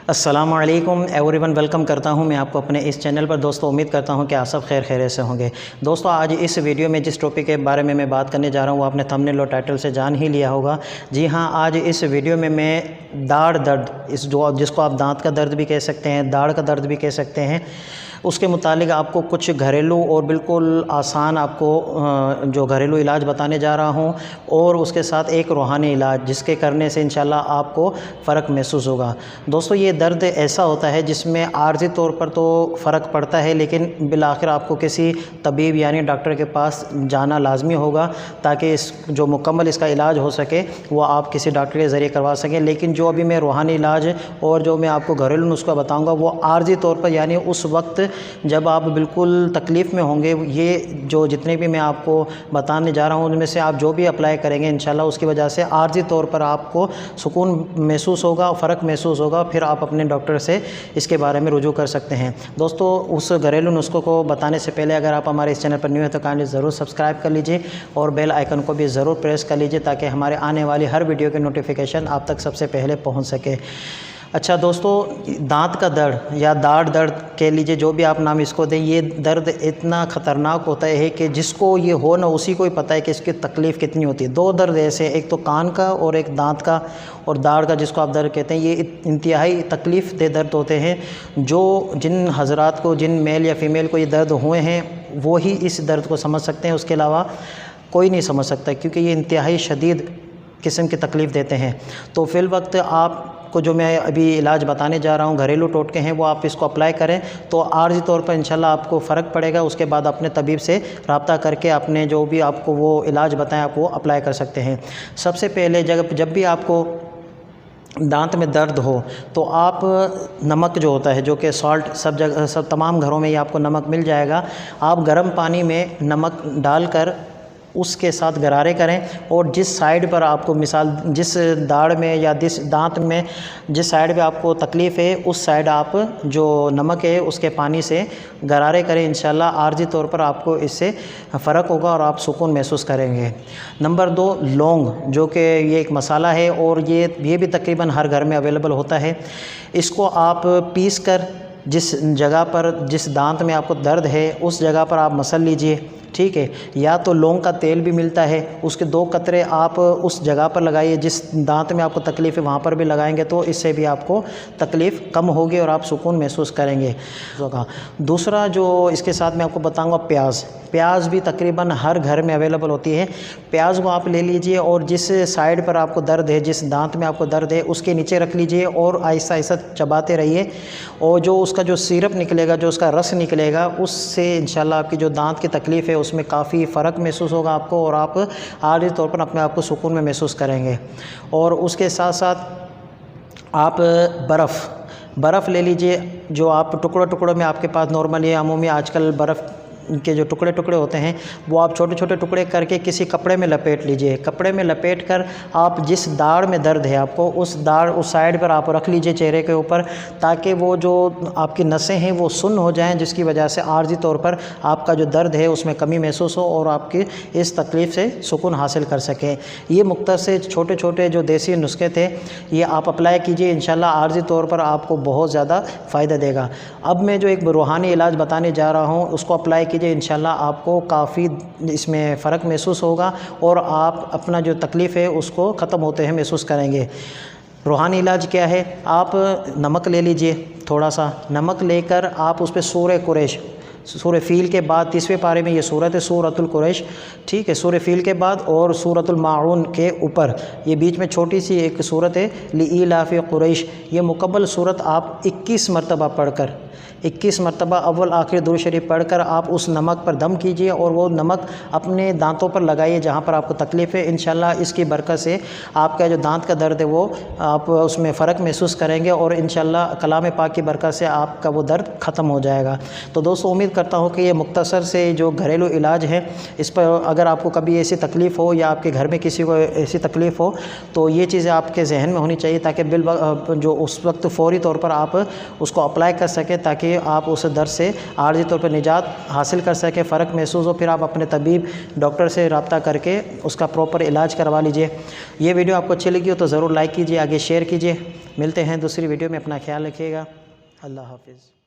अस्सलामुअलैकुम everyone, welcome करता हूं मैं आपको अपने इस चैनल पर। दोस्तों, उम्मीद करता हूं कि आप सब खैर से होंगे। दोस्तों, आज इस वीडियो में जिस टॉपिक के बारे में मैं बात करने जा रहा हूं वो आपने थंबनेल और टाइटल से जान ही लिया होगा। जी हां, आज इस वीडियो में मैं दाढ़ दर्द, जिसको आप दांत का दर्द भी कह सकते हैं, दाढ़ का दर्द भी कह सकते हैं, उसके मुतालिक आपको कुछ घरेलू और बिल्कुल आसान आपको जो घरेलू इलाज बताने जा रहा हूं, और उसके साथ एक रूहानी इलाज जिसके करने से इंशाल्लाह आपको फ़र्क महसूस होगा। दोस्तों, ये दर्द ऐसा होता है जिसमें आर्जी तौर पर तो फ़र्क पड़ता है, लेकिन बिलाखिर आपको किसी तबीब यानी डॉक्टर के पास जाना लाजमी होगा ताकि इस जो मुकम्मल इसका इलाज हो सके वो आप किसी डॉक्टर के ज़रिए करवा सकें। लेकिन जो अभी मैं रूहानी इलाज और जो मैं आपको घरेलू नुस्खा बताऊँगा वो आर्जी तौर पर, यानी उस वक्त जब आप बिल्कुल तकलीफ़ में होंगे। ये जो जितने भी मैं आपको बताने जा रहा हूँ उनमें से आप जो भी अप्लाई करेंगे इंशाल्लाह उसकी वजह से आर्जी तौर पर आपको सुकून महसूस होगा, फ़र्क महसूस होगा, फिर आप अपने डॉक्टर से इसके बारे में रुजू कर सकते हैं। दोस्तों, उस घरेलू नुस्खों को बताने से पहले अगर आप हमारे इस चैनल पर न्यू है तो काइंडली ज़रूर सब्सक्राइब कर लीजिए और बेल आइकन को भी ज़रूर प्रेस कर लीजिए ताकि हमारे आने वाली हर वीडियो की नोटिफिकेशन आप तक सबसे पहले पहुँच सके। अच्छा दोस्तों, दांत का दर्द या दाढ़ दर्द कह लीजिए, जो भी आप नाम इसको दें, ये दर्द इतना ख़तरनाक होता है कि जिसको ये हो ना उसी को ही पता है कि इसकी तकलीफ़ कितनी होती है। दो दर्द ऐसे, एक तो कान का और एक दांत का और दाढ़ का जिसको आप दर्द कहते हैं, ये इंतहाई तकलीफ़ दे दर्द होते हैं। जिन हजरात को, जिन मेल या फ़ीमेल को ये दर्द हुए हैं वो ही इस दर्द को समझ सकते हैं, उसके अलावा कोई नहीं समझ सकता, क्योंकि ये इंतहाई शदीद किस्म की तकलीफ़ देते हैं। तो फिल वक्त आपको जो मैं अभी इलाज बताने जा रहा हूँ, घरेलू टोटके हैं, वो आप इसको अप्लाई करें तो आर्जी तौर पर इंशाल्लाह आपको फ़र्क पड़ेगा। उसके बाद अपने तबीब से रब्ता करके अपने जो भी आपको वो इलाज बताएं आप वो अप्लाई कर सकते हैं। सबसे पहले जब भी आपको दांत में दर्द हो तो आप नमक जो होता है, जो कि सॉल्ट, सब जगह सब तमाम घरों में ये आपको नमक मिल जाएगा। आप गर्म पानी में नमक डालकर उसके साथ गरारे करें और जिस साइड पर आपको, मिसाल जिस दाढ़ में या जिस दांत में जिस साइड पे आपको तकलीफ़ है उस साइड आप जो नमक है उसके पानी से गरारे करें। इंशाल्लाह आर्जी तौर पर आपको इससे फ़र्क होगा और आप सुकून महसूस करेंगे। नंबर 2, लौंग, जो कि ये एक मसाला है और ये भी तकरीबन हर घर में अवेलेबल होता है। इसको आप पीस कर जिस जगह पर, जिस दांत में आपको दर्द है उस जगह पर आप मसल लीजिए, ठीक है। या तो लौंग का तेल भी मिलता है, उसके 2 कतरे आप उस जगह पर लगाइए जिस दांत में आपको तकलीफ़ है, वहाँ पर भी लगाएंगे तो इससे भी आपको तकलीफ़ कम होगी और आप सुकून महसूस करेंगे। दूसरा जो इसके साथ मैं आपको बताऊंगा, प्याज भी तकरीबन हर घर में अवेलेबल होती है। प्याज को आप ले लीजिए और जिस साइड पर आपको दर्द है, जिस दांत में आपको दर्द है उसके नीचे रख लीजिए और आहिस्ता आहिस्ता चबाते रहिए और जो उसका जो सिरप निकलेगा, जो उसका रस निकलेगा, उससे इंशाल्लाह आपकी जो दांत की तकलीफ़ है उसमें काफ़ी फ़र्क महसूस होगा आपको और आप आर्जी तौर पर अपने आप को सुकून में महसूस करेंगे। और उसके साथ साथ आप बर्फ़ ले लीजिए, जो आप टुकड़ों में आपके पास नॉर्मली अमूमी आजकल बर्फ़ के जो टुकड़े होते हैं वो आप छोटे छोटे टुकड़े करके किसी कपड़े में लपेट लीजिए। कपड़े में लपेट कर आप जिस दाढ़ में दर्द है आपको उस साइड पर आप रख लीजिए चेहरे के ऊपर, ताकि वो जो आपकी नसें हैं वो सुन्न हो जाएं, जिसकी वजह से आर्जी तौर पर आपका जो दर्द है उसमें कमी महसूस हो और आपकी इस तकलीफ़ से सुकून हासिल कर सकें। ये मुख्तसर छोटे छोटे जो देसी नुस्खे थे ये आप अप्लाई कीजिए, इंशाल्लाह आर्जी तौर पर आपको बहुत ज़्यादा फ़ायदा देगा। अब मैं जो एक रूहानी इलाज बताने जा रहा हूँ उसको अप्लाई कीजिए, इंशाल्लाह आपको काफ़ी इसमें फ़र्क महसूस होगा और आप अपना जो तकलीफ़ है उसको ख़त्म होते हैं महसूस करेंगे। रूहानी इलाज क्या है? आप नमक ले लीजिए, थोड़ा सा नमक लेकर आप उस पर सूरह कुरैश, सूरह फ़ील के बाद 30वें पारे में ये सूरत है सूरतुल कुरैश, ठीक है। सूरह फ़ील के बाद और सूरतुल माऊन के ऊपर ये बीच में छोटी सी एक सूरत है लिईलाफ़ि कुरैश, ये मुकम्मल सूरत आप 21 मरतबा पढ़कर, 21 मरतबा अव्वल आखिर दुरूद शरीफ पढ़कर आप उस नमक पर दम कीजिए और वो नमक अपने दांतों पर लगाइए जहाँ पर आपको तकलीफ़ है। इंशाल्लाह इसकी बरकत से आपका जो दांत का दर्द है वो आप उसमें फ़र्क महसूस करेंगे और इंशाल्लाह कलाम पाक की बरकत से आपका वो दर्द ख़त्म हो जाएगा। तो दोस्तों, उम्मीद करता हूँ कि ये मुख्तसर से जो घरेलू इलाज है, इस पर अगर आपको कभी ऐसी तकलीफ़ हो या आपके घर में किसी को ऐसी तकलीफ़ हो तो ये चीज़ें आपके जहन में होनी चाहिए, ताकि जो उस वक्त फ़ौरी तौर पर आप उसको अप्लाई कर सकें, ताकि आप उस दर्द से आर्जी तौर पर निजात हासिल कर सकें, फ़र्क महसूस हो। फिर आप अपने तबीब डॉक्टर से रब्ता करके उसका प्रॉपर इलाज करवा लीजिए। ये वीडियो आपको अच्छी लगी हो तो ज़रूर लाइक कीजिए, आगे शेयर कीजिए। मिलते हैं दूसरी वीडियो में, अपना ख्याल रखिएगा। अल्लाह हाफ़िज़।